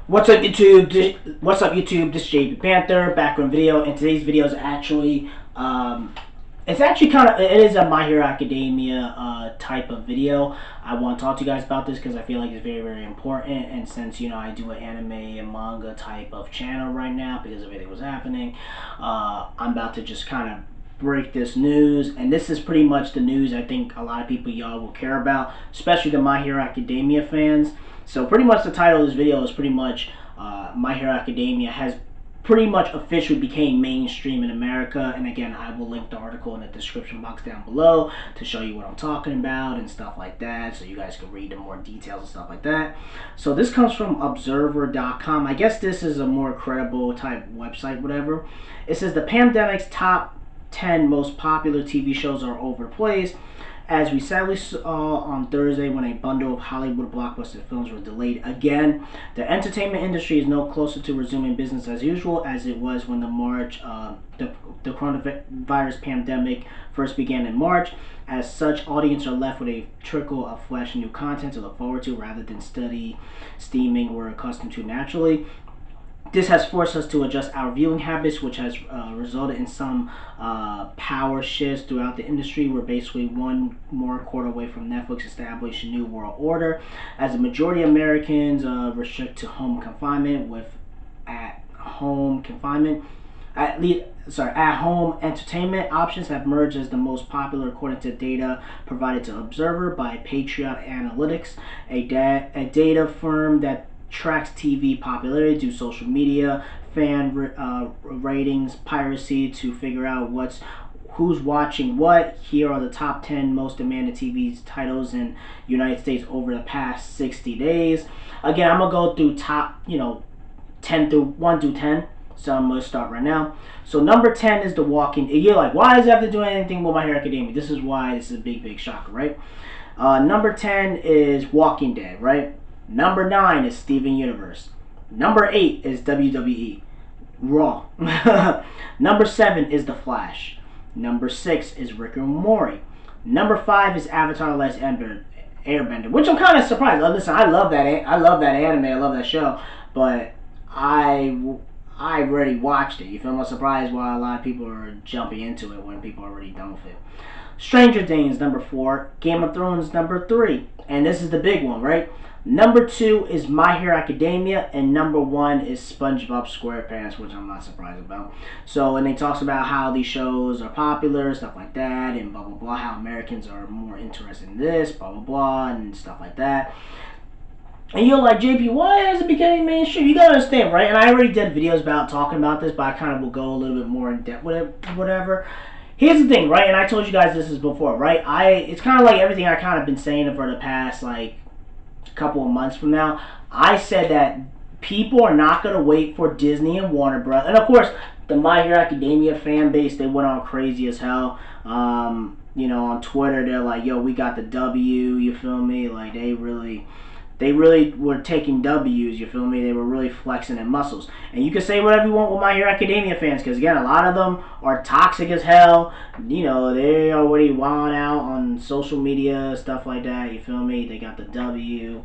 What's up, YouTube? What's up, YouTube? This is JP Panther, background video, and today's video is actually, it's actually it is a My Hero Academia type of video. I want to talk to you guys about this because I feel like it's very, very important, and since, I do an anime and manga type of channel right now because of everything was happening, I'm about to just kind of break this news, and this is pretty much the news I think a lot of people y'all will care about, especially the My Hero Academia fans. So pretty much the title of this video is pretty much My Hero Academia has pretty much officially became mainstream in America. And again, I will link the article in the description box down below to show you what I'm talking about and stuff like that, so you guys can read in more details and stuff like that. So this comes from Observer.com. I guess this is a more credible type website, whatever. It says the pandemic's top 10 most popular TV shows are overplaced. As we sadly saw on Thursday when a bundle of Hollywood blockbuster films were delayed again, the entertainment industry is no closer to resuming business as usual as it was when the coronavirus pandemic first began in March. As such, audiences are left with a trickle of fresh new content to look forward to rather than steady steaming we're accustomed to naturally. This has forced us to adjust our viewing habits, which has resulted in some power shifts throughout the industry. We're basically one more quarter away from Netflix establishing a new world order. As the majority of Americans restrict to home confinement with at-home entertainment options have emerged as the most popular according to data provided to Observer by Patriot Analytics, a data firm that tracks TV popularity through social media, fan ratings, piracy to figure out who's watching what. Here are the top 10 most demanded TV titles in United States over the past 60 days. Again, I'm gonna go through top 10 through 1 through 10. So I'm gonna start right now. So number 10 is The Walking Dead. You're like, why does it have to do anything with My Hero Academia? This is why this is a big shocker, right? Number 10 is Walking Dead, right? Number 9 is Steven Universe. Number 8 is WWE Raw. Number 7 is The Flash. Number 6 is Rick and Morty. Number 5 is Avatar: The Last Airbender, which I'm kind of surprised. Listen, I love that anime. I love that show, but I already watched it. You feel me? I'm surprised why a lot of people are jumping into it when people are already done with it. Stranger Things, number 4. Game of Thrones, number 3. And this is the big one, right? Number 2 is My Hero Academia, and number 1 is SpongeBob SquarePants, which I'm not surprised about. So, and he talks about how these shows are popular, stuff like that, and blah, blah, blah, how Americans are more interested in this, blah, blah, blah, and stuff like that. And you're like, JP, why has it become mainstream? You gotta understand, right? And I already did videos about talking about this, but I kind of will go a little bit more in depth with it, whatever. Here's the thing, right? And I told you guys this before, right? It's kind of like everything I kind of been saying for the past, couple of months from now. I said that people are not going to wait for Disney and Warner Bros. And of course, the My Hero Academia fan base, they went on crazy as hell. On Twitter, they're like, yo, we got the W, you feel me? Like, they really were taking W's, you feel me? They were really flexing their muscles. And you can say whatever you want with My Hero Academia fans, because again, a lot of them are toxic as hell. They already wound out on social media, stuff like that, you feel me? They got the W,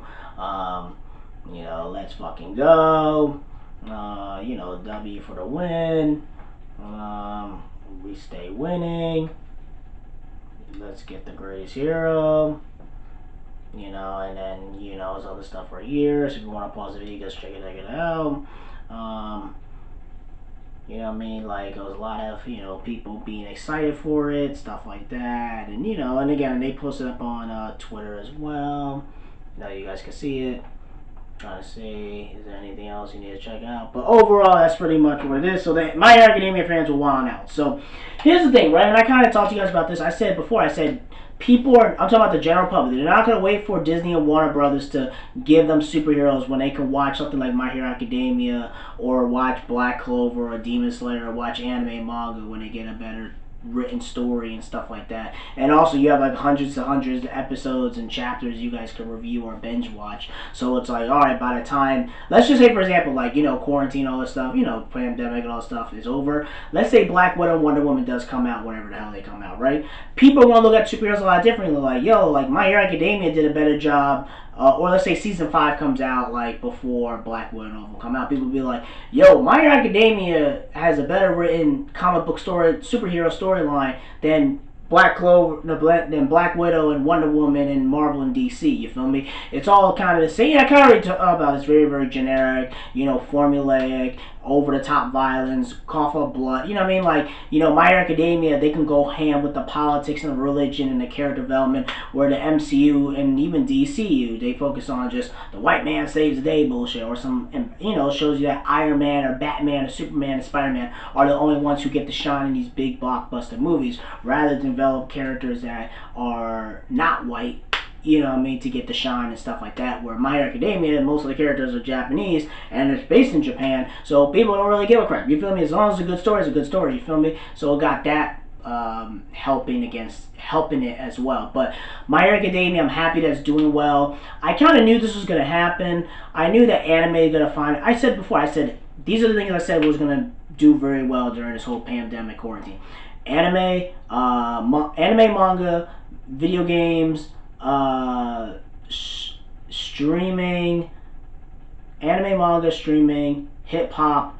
let's fucking go. W for the win. We stay winning. Let's get the greatest hero. And then, there's other stuff right here. So if you want to pause the video, just check it out. What I mean? Like, there was a lot of, people being excited for it, stuff like that. And, and again, they posted up on Twitter as well. Now you guys can see it. Trying to see, is there anything else you need to check out? But overall, that's pretty much what it is. So My Hero Academia fans will wild out. So here's the thing, right? And I kind of talked to you guys about this. I said before, I'm talking about the general public. They're not going to wait for Disney and Warner Brothers to give them superheroes when they can watch something like My Hero Academia or watch Black Clover or Demon Slayer or watch anime and manga when they get a better written story and stuff like that. And also you have hundreds of episodes and chapters you guys can review or binge watch. So it's like, alright, by the time, let's just say for example, quarantine, all this stuff, pandemic and all this stuff is over. Let's say Black Widow and Wonder Woman does come out, whenever the hell they come out, right? People want to look at superheroes a lot differently. They're like, My Hero Academia did a better job or let's say season 5 comes out like before Black Widow will come out, people will be like, "Yo, My Hero Academia has a better written comic book story, superhero storyline than Black Clover, then Black Widow and Wonder Woman and Marvel and DC." You feel me? It's all kind of the same. Yeah, I kind of already talked about. It's very, very generic. Formulaic, over the top violence, cough up blood. You know what I mean? Like, My Hero Academia, they can go ham with the politics and the religion and the character development, where the MCU and even DCU, they focus on just the white man saves the day bullshit, or some, shows you that Iron Man or Batman or Superman and Spider-Man are the only ones who get to shine in these big blockbuster movies, rather than develop characters that are not white, to get the shine and stuff like that. Where My Hero Academia, most of the characters are Japanese and it's based in Japan, so people don't really give a crap. You feel me? As long as it's a good story, it's a good story. You feel me? So it got that helping it as well. But My Hero Academia, I'm happy that it's doing well. I kind of knew this was gonna happen. I knew that anime is gonna find it. I said before, these are the things I said was gonna do very well during this whole pandemic quarantine. Anime, manga, video games, streaming, anime, manga, streaming, hip hop,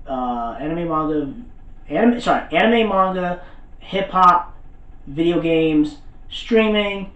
anime, manga, hip hop, video games, streaming,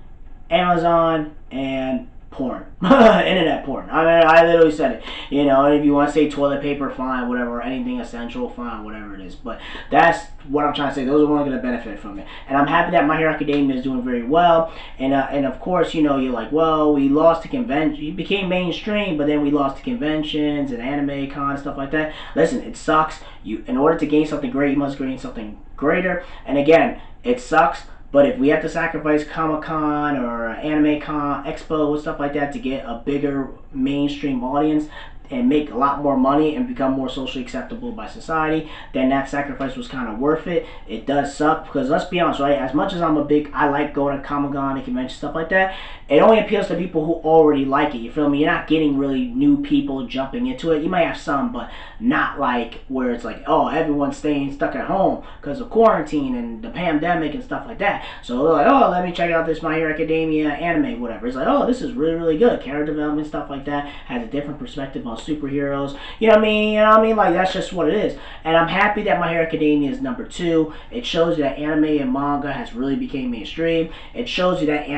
Amazon, and porn. Internet porn. I mean, I literally said it. If you want to say toilet paper, fine, whatever, anything essential, fine, whatever it is. But that's what I'm trying to say. Those are only going to benefit from it. And I'm happy that My Hero Academia is doing very well. And of course, you're like, well, we lost to convention. It became mainstream, but then we lost to conventions and anime con, stuff like that. Listen, it sucks. In order to gain something great, you must gain something greater. And again, it sucks. But if we have to sacrifice Comic-Con or Anime Con, Expo, and stuff like that to get a bigger mainstream audience and make a lot more money and become more socially acceptable by society, then that sacrifice was kind of worth it. It does suck because, let's be honest, right? As much as I like going to Comic-Con and convention, stuff like that, it only appeals to people who already like it. You feel me? You're not getting really new people jumping into it. You might have some, but not like where it's like, oh, everyone's staying stuck at home because of quarantine and the pandemic and stuff like that. So they're like, oh, let me check out this My Hero Academia anime, whatever. It's like, oh, this is really, really good. Character development, stuff like that, has a different perspective on superheroes. You know what I mean? Like, that's just what it is. And I'm happy that My Hero Academia is number 2. It shows you that anime and manga has really become mainstream. It shows you that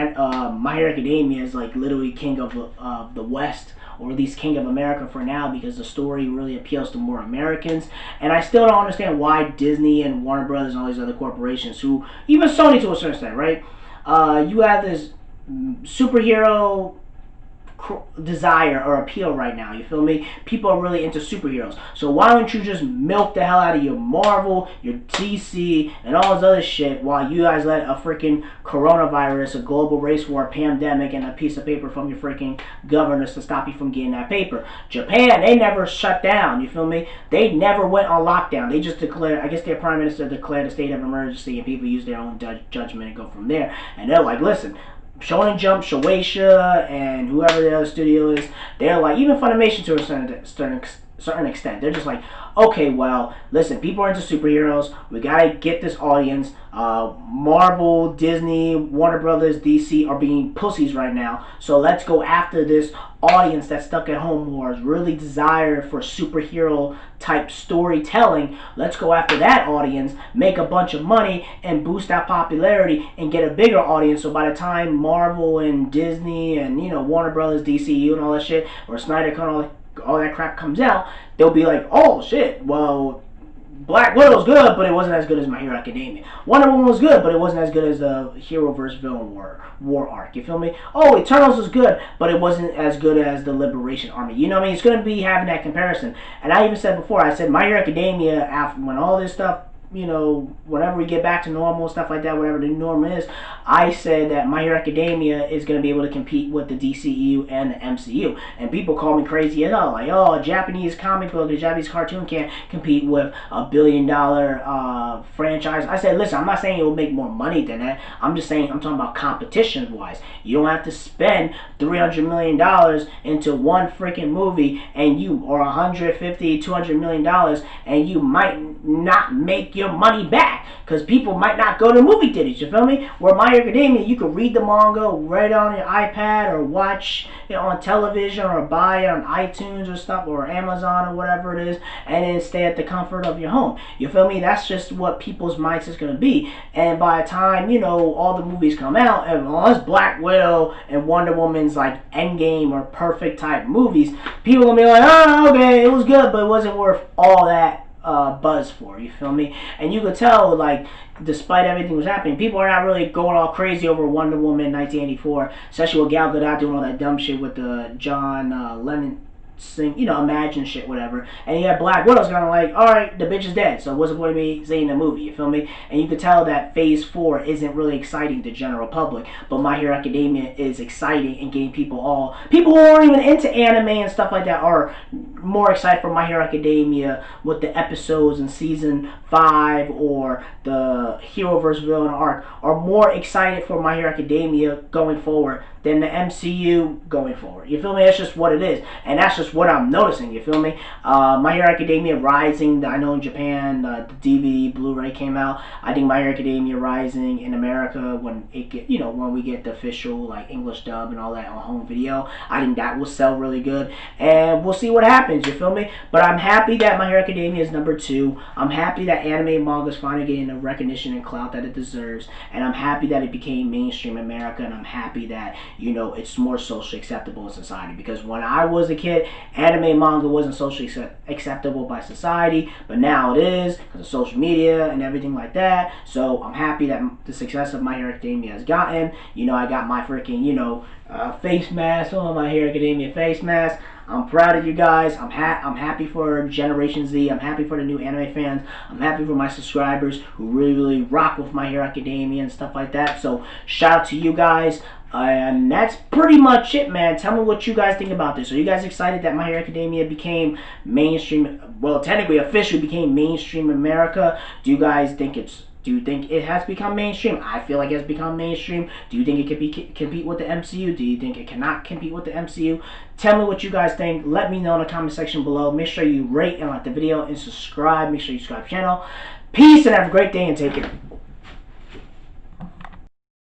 My Hero Academia is like literally king of the West, or at least king of America for now, because the story really appeals to more Americans. And I still don't understand why Disney and Warner Brothers and all these other corporations, who, even Sony to a certain extent, right? You have this superhero desire or appeal right now. You feel me? People are really into superheroes. So why don't you just milk the hell out of your Marvel, your DC, and all this other shit, while you guys let a freaking coronavirus, a global race war, pandemic, and a piece of paper from your freaking governors to stop you from getting that paper. Japan, they never shut down. You feel me? They never went on lockdown. They just declared, I guess their prime minister declared a state of emergency, and people use their own judgment and go from there. And they're like, listen, Shonen Jump, Shueisha, and whoever the other studio is, they're like, even Funimation to a certain extent, they're just like, okay, well, listen, people are into superheroes, we gotta get this audience. Marvel, Disney, Warner Brothers, DC are being pussies right now, so let's go after this audience that's stuck at home, who is really desired for superhero type storytelling. Let's go after that audience, make a bunch of money, and boost our popularity and get a bigger audience. So by the time Marvel and Disney and Warner Brothers, DCU, and all that shit, or Snyder Cut, all that crap comes out, they'll be like, oh shit, well, Black Widow's good, but it wasn't as good as My Hero Academia. Wonder Woman was good, but it wasn't as good as the hero versus villain war arc. You feel me? Oh, Eternals was good, but it wasn't as good as the Liberation Army. You know what I mean? It's going to be having that comparison. And I even said before, I said My Hero Academia, after when all this stuff, whenever we get back to normal, stuff like that, whatever the norm is, I said that My Hero Academia is going to be able to compete with the DCU and the MCU. And people call me crazy as hell, like, oh, a Japanese comic book, a Japanese cartoon can't compete with a $1 billion franchise. I said, listen, I'm not saying it will make more money than that. I'm just saying, I'm talking about competition-wise. You don't have to spend $300 million into one freaking movie, or $150, $200 million, and you might not make your money back, because people might not go to movie theaters, you feel me? Where My Hero Academia, you can read the manga right on your iPad, or watch it on television, or buy it on iTunes or stuff, or Amazon or whatever it is, and then stay at the comfort of your home. You feel me? That's just what people's mindset is going to be. And by the time, all the movies come out, unless Black Widow and Wonder Woman's like Endgame or perfect type movies, people are going to be like, oh, okay, it was good, but it wasn't worth all that buzz for, you feel me? And you could tell, like, despite everything was happening, people are not really going all crazy over Wonder Woman 1984, especially with Gal Gadot doing all that dumb shit with the John Lennon sing, Imagine shit, whatever. And you had Black Widow's kind of like, alright, the bitch is dead, so what's the point of me seeing the movie, you feel me? And you could tell that Phase 4 isn't really exciting to general public, but My Hero Academia is exciting and getting people who aren't even into anime and stuff like that are more excited for My Hero Academia with the episodes in Season 5 or the Hero vs. Villain arc, are more excited for My Hero Academia going forward than the MCU going forward. You feel me? That's just what it is. And that's just what I'm noticing. You feel me? My Hero Academia Rising, I know in Japan, the DVD, Blu-ray came out. I think My Hero Academia Rising in America, when when we get the official like English dub and all that on home video, I think that will sell really good. And we'll see what happens. You feel me? But I'm happy that My Hero Academia is number 2. I'm happy that anime and manga is finally getting the recognition and clout that it deserves. And I'm happy that it became mainstream America. And I'm happy that it's more socially acceptable in society. Because when I was a kid, anime and manga wasn't socially acceptable by society, but now it is because of social media and everything like that. So I'm happy that the success of My Hero Academia has gotten. I got my freaking face mask on, My Hero Academia face mask. I'm proud of you guys. I'm happy for Generation Z. I'm happy for the new anime fans. I'm happy for my subscribers who really, really rock with My Hero Academia and stuff like that. So shout out to you guys. And that's pretty much it, man. Tell me what you guys think about this. Are you guys excited that My Hero Academia became mainstream? Well, technically, officially became mainstream America. Do you guys think do you think it has become mainstream? I feel like it has become mainstream. Do you think it can compete with the MCU? Do you think it cannot compete with the MCU? Tell me what you guys think. Let me know in the comment section below. Make sure you rate and like the video and subscribe. Make sure you subscribe to the channel. Peace and have a great day and take care.